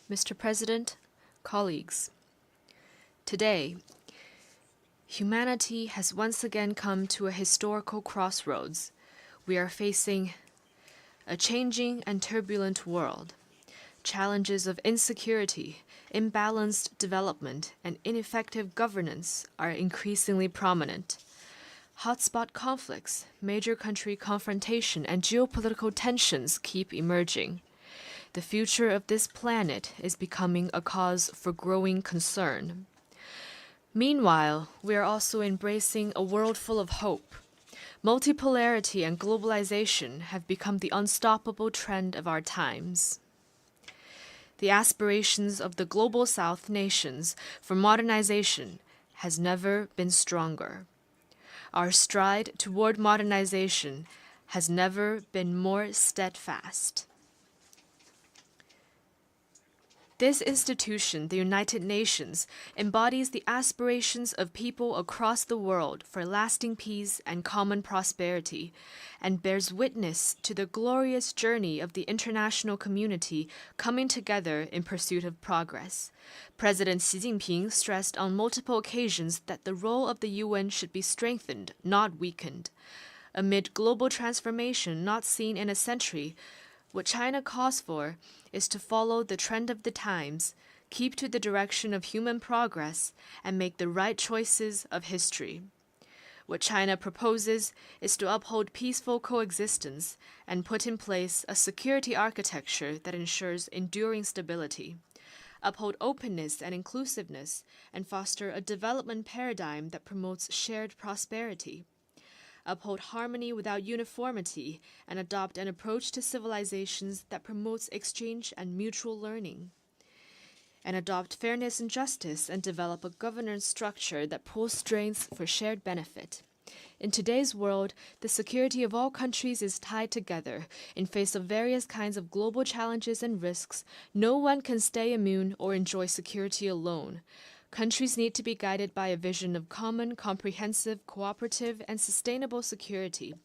Mr. President, colleagues, today, humanity has once again come to a historical crossroads. We are facing a changing and turbulent world. Challenges of insecurity, imbalanced development, and ineffective governance are increasingly prominent. Hotspot conflicts, major country confrontation, and geopolitical tensions keep emerging. The future of this planet is becoming a cause for growing concern. Meanwhile, we are also embracing a world full of hope. Multipolarity and globalization have become the unstoppable trend of our times. The aspirations of the global South nations for modernization has never been stronger. Our stride toward modernization has never been more steadfast. This institution, the United Nations, embodies the aspirations of people across the world for lasting peace and common prosperity, and bears witness to the glorious journey of the international community coming together in pursuit of progress. President Xi Jinping stressed on multiple occasions that the role of the UN should be strengthened, not weakened. Amid global transformation not seen in a century, what China calls for is to follow the trend of the times, keep to the direction of human progress, and make the right choices of history. What China proposes is to uphold peaceful coexistence and put in place a security architecture that ensures enduring stability, uphold openness and inclusiveness, and foster a development paradigm that promotes shared prosperity, uphold harmony without uniformity, and adopt an approach to civilizations that promotes exchange and mutual learning, and adopt fairness and justice and develop a governance structure that pulls strengths for shared benefit. In today's world, the security of all countries is tied together. In face of various kinds of global challenges and risks, no one can stay immune or enjoy security alone. Countries need to be guided by a vision of common, comprehensive, cooperative, and sustainable security.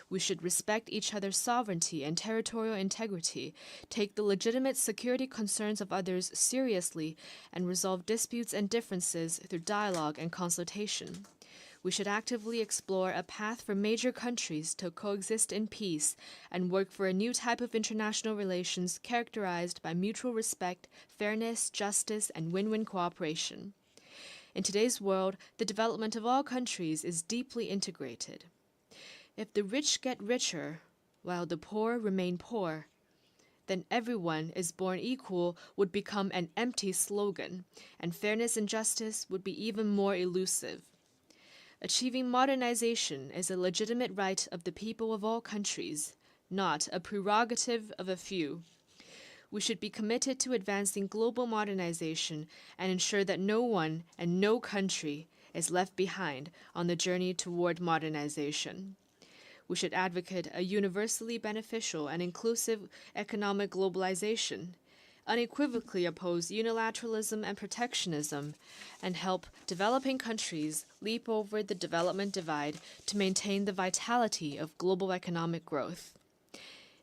We should respect each other's sovereignty and territorial integrity, take the legitimate security concerns of others seriously, and resolve disputes and differences through dialogue and consultation. We should actively explore a path for major countries to coexist in peace and work for a new type of international relations characterized by mutual respect, fairness, justice, and win-win cooperation. In today's world, the development of all countries is deeply integrated. If the rich get richer while the poor remain poor, then everyone is born equal would become an empty slogan, and fairness and justice would be even more elusive. Achieving modernization is a legitimate right of the people of all countries, not a prerogative of a few. We should be committed to advancing global modernization and ensure that no one and no country is left behind on the journey toward modernization. We should advocate a universally beneficial and inclusive economic globalization, unequivocally oppose unilateralism and protectionism, and help developing countries leap over the development divide to maintain the vitality of global economic growth.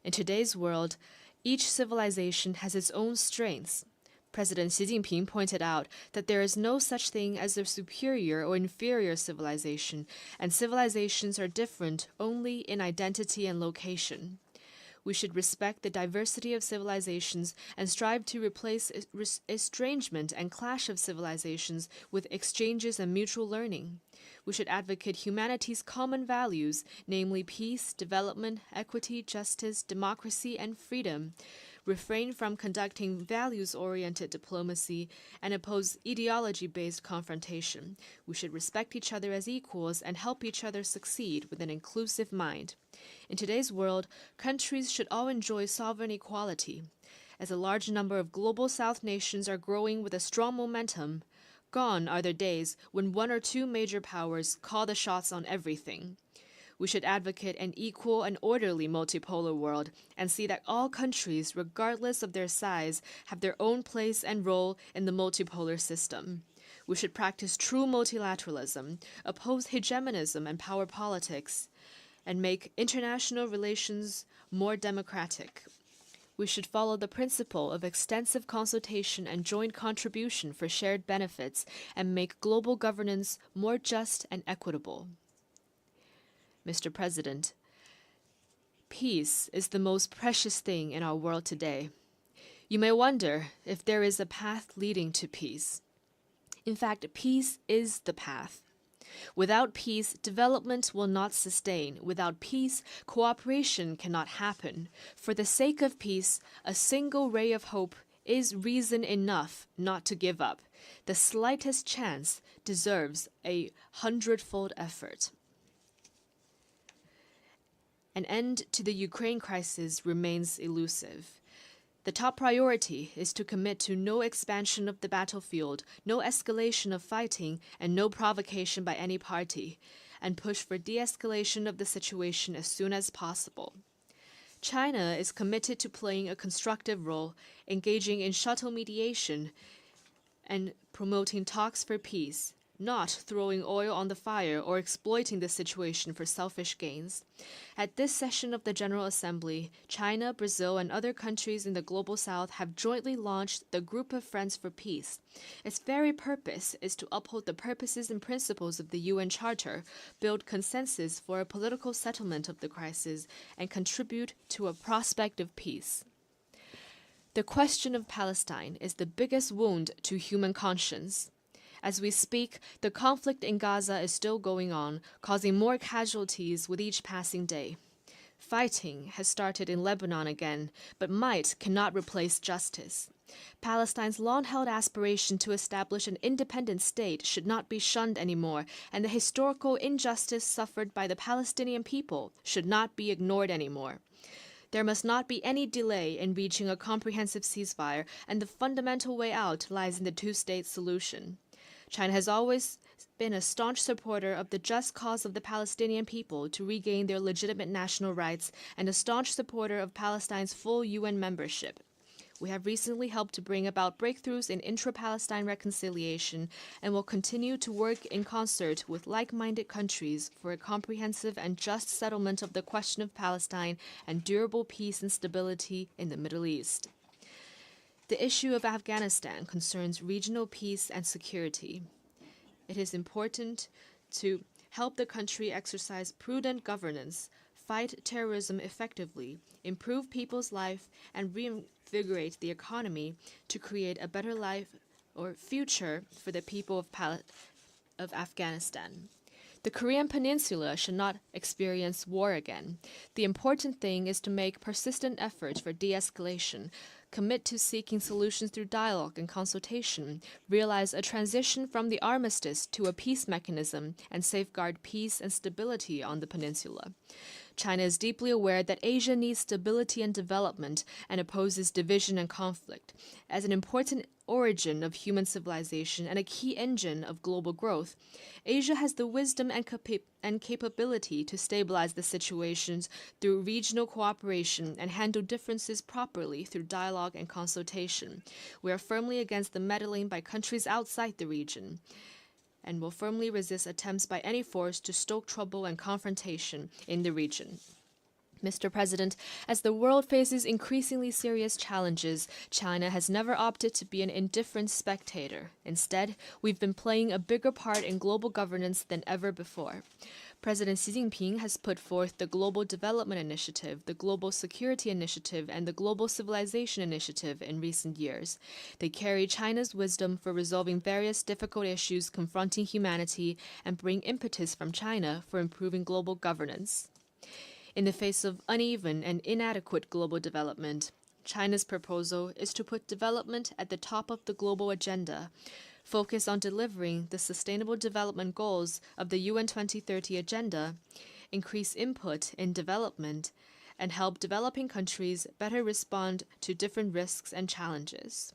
In today's world, each civilization has its own strengths. President Xi Jinping pointed out that there is no such thing as a superior or inferior civilization, and civilizations are different only in identity and location. We should respect the diversity of civilizations and strive to replace estrangement and clash of civilizations with exchanges and mutual learning. We should advocate humanity's common values, namely peace, development, equity, justice, democracy, and freedom, refrain from conducting values-oriented diplomacy, and oppose ideology-based confrontation. We should respect each other as equals and help each other succeed with an inclusive mind. In today's world, countries should all enjoy sovereign equality. As a large number of global South nations are growing with a strong momentum, gone are the days when one or two major powers call the shots on everything. We should advocate an equal and orderly multipolar world and see that all countries, regardless of their size, have their own place and role in the multipolar system. We should practice true multilateralism, oppose hegemonism and power politics, and make international relations more democratic. We should follow the principle of extensive consultation and joint contribution for shared benefits and make global governance more just and equitable. Mr. President, peace is the most precious thing in our world today. You may wonder if there is a path leading to peace. In fact, peace is the path. Without peace, development will not sustain. Without peace, cooperation cannot happen. For the sake of peace, a single ray of hope is reason enough not to give up. The slightest chance deserves 100-fold effort. An end to the Ukraine crisis remains elusive. The top priority is to commit to no expansion of the battlefield, no escalation of fighting, and no provocation by any party, and push for de-escalation of the situation as soon as possible. China is committed to playing a constructive role, engaging in shuttle mediation and promoting talks for peace, not throwing oil on the fire or exploiting the situation for selfish gains. At this session of the General Assembly, China, Brazil, and other countries in the Global South have jointly launched the Group of Friends for Peace. Its very purpose is to uphold the purposes and principles of the UN Charter, build consensus for a political settlement of the crisis, and contribute to a prospect of peace. The question of Palestine is the biggest wound to human conscience. As we speak, the conflict in Gaza is still going on, causing more casualties with each passing day. Fighting has started in Lebanon again, but might cannot replace justice. Palestine's long-held aspiration to establish an independent state should not be shunned anymore, and the historical injustice suffered by the Palestinian people should not be ignored anymore. There must not be any delay in reaching a comprehensive ceasefire, and the fundamental way out lies in the two-state solution. China has always been a staunch supporter of the just cause of the Palestinian people to regain their legitimate national rights and a staunch supporter of Palestine's full UN membership. We have recently helped to bring about breakthroughs in intra-Palestine reconciliation and will continue to work in concert with like-minded countries for a comprehensive and just settlement of the question of Palestine and durable peace and stability in the Middle East. The issue of Afghanistan concerns regional peace and security. It is important to help the country exercise prudent governance, fight terrorism effectively, improve people's life, and reinvigorate the economy to create a better life or future for the people of Afghanistan. The Korean Peninsula should not experience war again. The important thing is to make persistent efforts for de-escalation, commit to seeking solutions through dialogue and consultation, realize a transition from the armistice to a peace mechanism, and safeguard peace and stability on the peninsula. China is deeply aware that Asia needs stability and development and opposes division and conflict. As an important origin of human civilization and a key engine of global growth, Asia has the wisdom and capability to stabilize the situations through regional cooperation and handle differences properly through dialogue and consultation. We are firmly against the meddling by countries outside the region, and will firmly resist attempts by any force to stoke trouble and confrontation in the region. Mr. President, as the world faces increasingly serious challenges, China has never opted to be an indifferent spectator. Instead, we've been playing a bigger part in global governance than ever before. President Xi Jinping has put forth the Global Development Initiative, the Global Security Initiative, and the Global Civilization Initiative in recent years. They carry China's wisdom for resolving various difficult issues confronting humanity and bring impetus from China for improving global governance. In the face of uneven and inadequate global development, China's proposal is to put development at the top of the global agenda, focus on delivering the Sustainable Development Goals of the UN 2030 Agenda, increase input in development, and help developing countries better respond to different risks and challenges.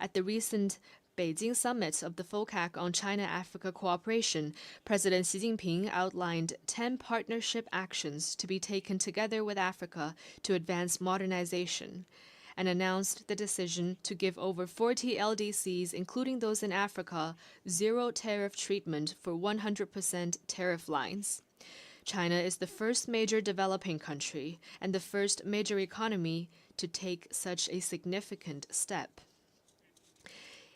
At the recent Beijing summit of the FOCAC on China-Africa cooperation, President Xi Jinping outlined 10 partnership actions to be taken together with Africa to advance modernization, and announced the decision to give over 40 LDCs, including those in Africa, zero tariff treatment for 100% tariff lines. China is the first major developing country and the first major economy to take such a significant step.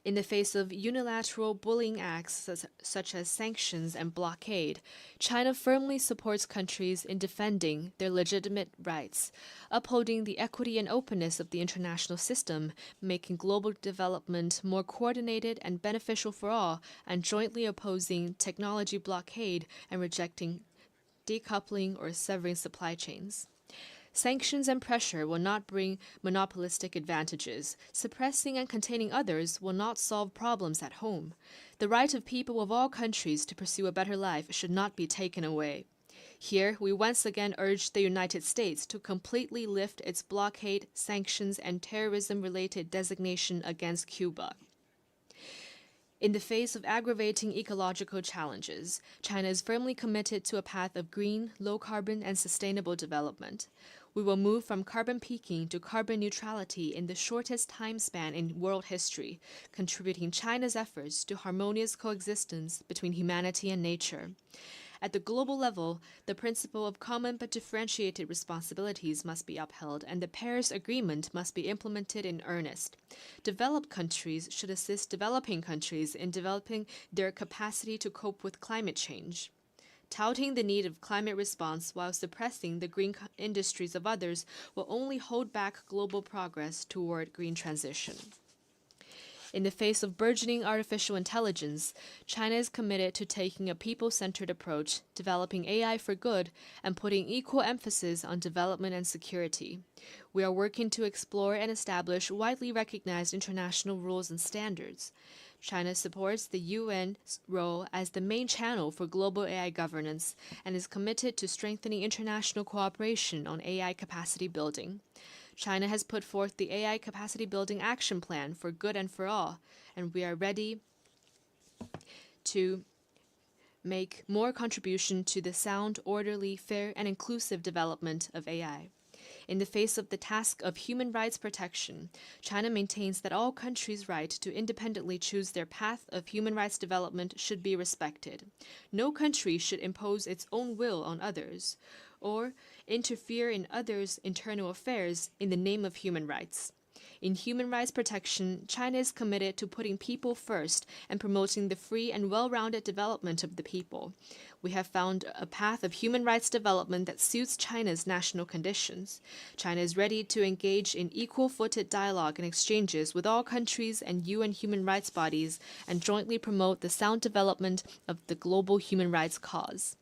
In the face of unilateral bullying acts such as sanctions and blockade, China firmly supports countries in defending their legitimate rights, upholding the equity and openness of the international system, making global development more coordinated and beneficial for all, and jointly opposing technology blockade and rejecting decoupling or severing supply chains. Sanctions and pressure will not bring monopolistic advantages. Suppressing and containing others will not solve problems at home. The right of people of all countries to pursue a better life should not be taken away. Here, we once again urge the United States to completely lift its blockade, sanctions, and terrorism-related designation against Cuba. In the face of aggravating ecological challenges, China is firmly committed to a path of green, low-carbon, and sustainable development. We will move from carbon peaking to carbon neutrality in the shortest time span in world history, contributing China's efforts to harmonious coexistence between humanity and nature. At the global level, the principle of common but differentiated responsibilities must be upheld, and the Paris Agreement must be implemented in earnest. Developed countries should assist developing countries in developing their capacity to cope with climate change. Touting the need of climate response while suppressing the green industries of others will only hold back global progress toward green transition. In the face of burgeoning artificial intelligence, China is committed to taking a people-centered approach, developing AI for good, and putting equal emphasis on development and security. We are working to explore and establish widely recognized international rules and standards. China supports the UN's role as the main channel for global AI governance and is committed to strengthening international cooperation on AI capacity building. China has put forth the AI Capacity Building Action Plan for Good and for All, and we are ready to make more contribution to the sound, orderly, fair, and inclusive development of AI. In the face of the task of human rights protection, China maintains that all countries' right to independently choose their path of human rights development should be respected. No country should impose its own will on others or interfere in others' internal affairs in the name of human rights. In human rights protection, China is committed to putting people first and promoting the free and well-rounded development of the people. We have found a path of human rights development that suits China's national conditions. China is ready to engage in equal-footed dialogue and exchanges with all countries and UN human rights bodies and jointly promote the sound development of the global human rights cause.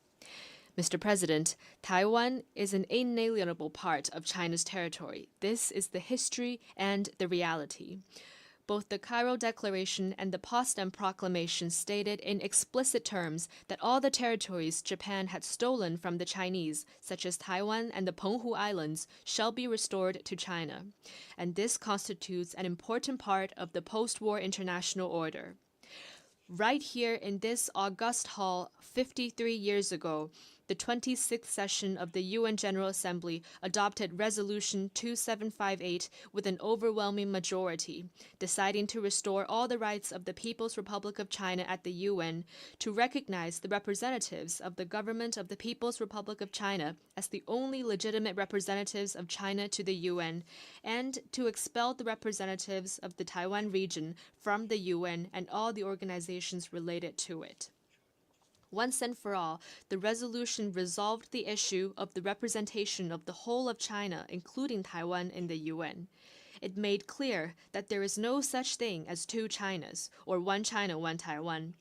Mr. President, Taiwan is an inalienable part of China's territory. This is the history and the reality. Both the Cairo Declaration and the Potsdam Proclamation stated in explicit terms that all the territories Japan had stolen from the Chinese, such as Taiwan and the Penghu Islands, shall be restored to China. And this constitutes an important part of the post-war international order. Right here in this august hall 53 years ago, the 26th session of the UN General Assembly adopted Resolution 2758 with an overwhelming majority, deciding to restore all the rights of the People's Republic of China at the UN, to recognize the representatives of the government of the People's Republic of China as the only legitimate representatives of China to the UN, and to expel the representatives of the Taiwan region from the UN and all the organizations related to it. Once and for all, the resolution resolved the issue of the representation of the whole of China, including Taiwan, in the UN. It made clear that there is no such thing as two Chinas, or one China, one Taiwan.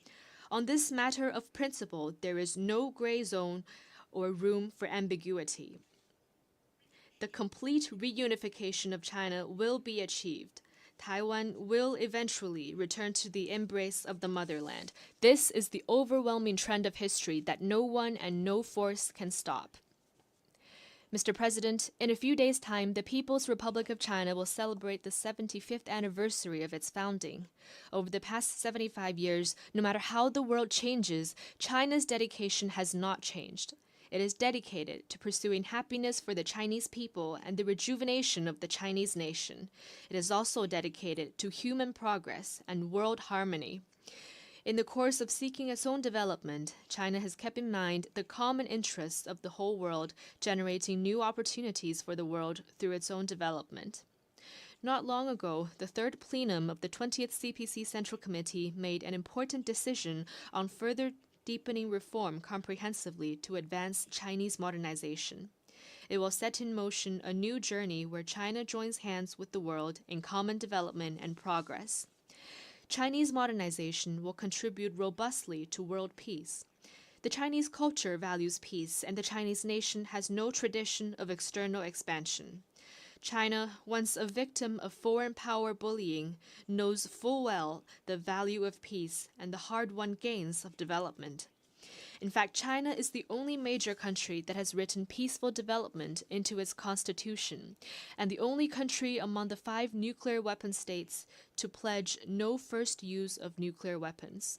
On this matter of principle, there is no gray zone or room for ambiguity. The complete reunification of China will be achieved. Taiwan will eventually return to the embrace of the motherland. This is the overwhelming trend of history that no one and no force can stop. Mr. President, in a few days' time, the People's Republic of China will celebrate the 75th anniversary of its founding. Over the past 75 years, no matter how the world changes, China's dedication has not changed. It is dedicated to pursuing happiness for the Chinese people and the rejuvenation of the Chinese nation. It is also dedicated to human progress and world harmony. In the course of seeking its own development, China has kept in mind the common interests of the whole world, generating new opportunities for the world through its own development. Not long ago, the third plenum of the 20th CPC Central Committee made an important decision on further deepening reform comprehensively to advance Chinese modernization. It will set in motion a new journey where China joins hands with the world in common development and progress. Chinese modernization will contribute robustly to world peace. The Chinese culture values peace, and the Chinese nation has no tradition of external expansion. China, once a victim of foreign power bullying, knows full well the value of peace and the hard-won gains of development. In fact, China is the only major country that has written peaceful development into its constitution, and the only country among the 5 nuclear weapon states to pledge no first use of nuclear weapons.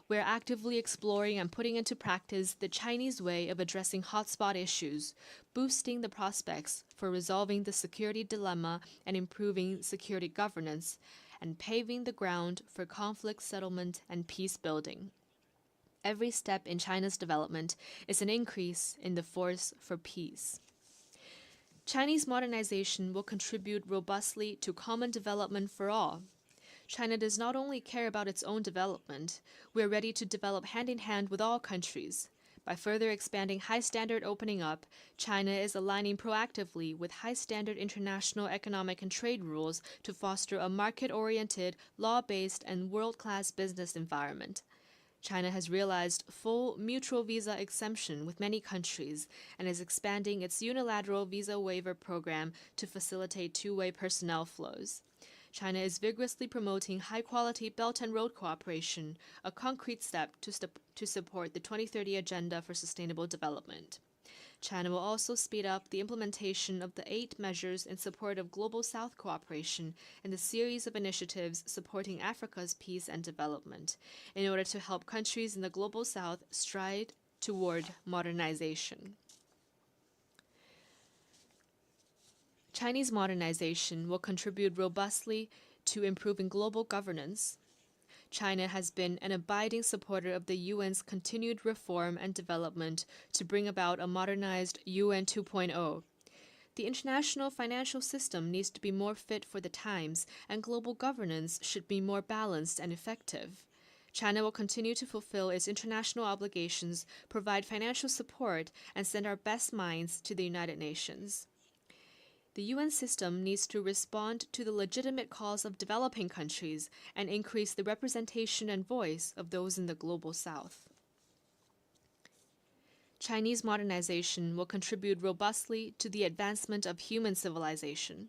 We're actively exploring and putting into practice the Chinese way of addressing hotspot issues, boosting the prospects for resolving the security dilemma and improving security governance, and paving the ground for conflict settlement and peace building. Every step in China's development is an increase in the force for peace. Chinese modernization will contribute robustly to common development for all. China does not only care about its own development, we are ready to develop hand-in-hand with all countries. By further expanding high-standard opening up, China is aligning proactively with high-standard international economic and trade rules to foster a market-oriented, law-based, and world-class business environment. China has realized full mutual visa exemption with many countries and is expanding its unilateral visa waiver program to facilitate two-way personnel flows. China is vigorously promoting high-quality Belt and Road cooperation, a concrete step to support the 2030 Agenda for Sustainable Development. China will also speed up the implementation of the 8 measures in support of Global South cooperation and the series of initiatives supporting Africa's peace and development, in order to help countries in the Global South stride toward modernization. Chinese modernization will contribute robustly to improving global governance. China has been an abiding supporter of the UN's continued reform and development to bring about a modernized UN 2.0. The international financial system needs to be more fit for the times, and global governance should be more balanced and effective. China will continue to fulfill its international obligations, provide financial support, and send our best minds to the United Nations. The UN system needs to respond to the legitimate calls of developing countries and increase the representation and voice of those in the Global South. Chinese modernization will contribute robustly to the advancement of human civilization.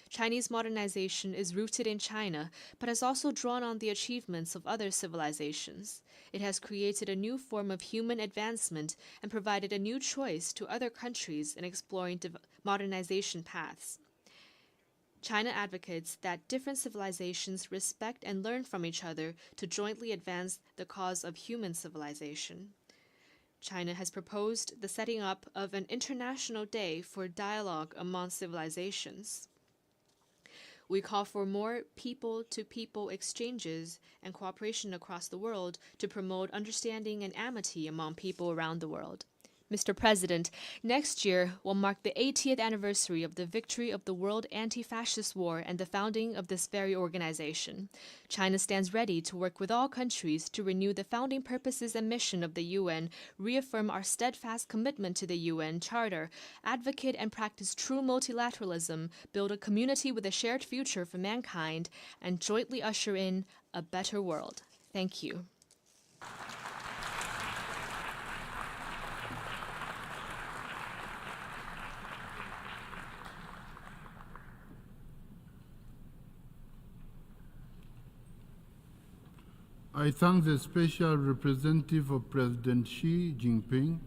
Chinese modernization is rooted in China, but has also drawn on the achievements of other civilizations. It has created a new form of human advancement and provided a new choice to other countries in exploring modernization paths. China advocates that different civilizations respect and learn from each other to jointly advance the cause of human civilization. China has proposed the setting up of an international day for dialogue among civilizations. We call for more people-to-people exchanges and cooperation across the world to promote understanding and amity among people around the world. Mr. President, next year will mark the 80th anniversary of the victory of the World Anti-Fascist War and the founding of this very organization. China stands ready to work with all countries to renew the founding purposes and mission of the UN, reaffirm our steadfast commitment to the UN Charter, advocate and practice true multilateralism, build a community with a shared future for mankind, and jointly usher in a better world. Thank you. I thank the Special Representative of President Xi Jinping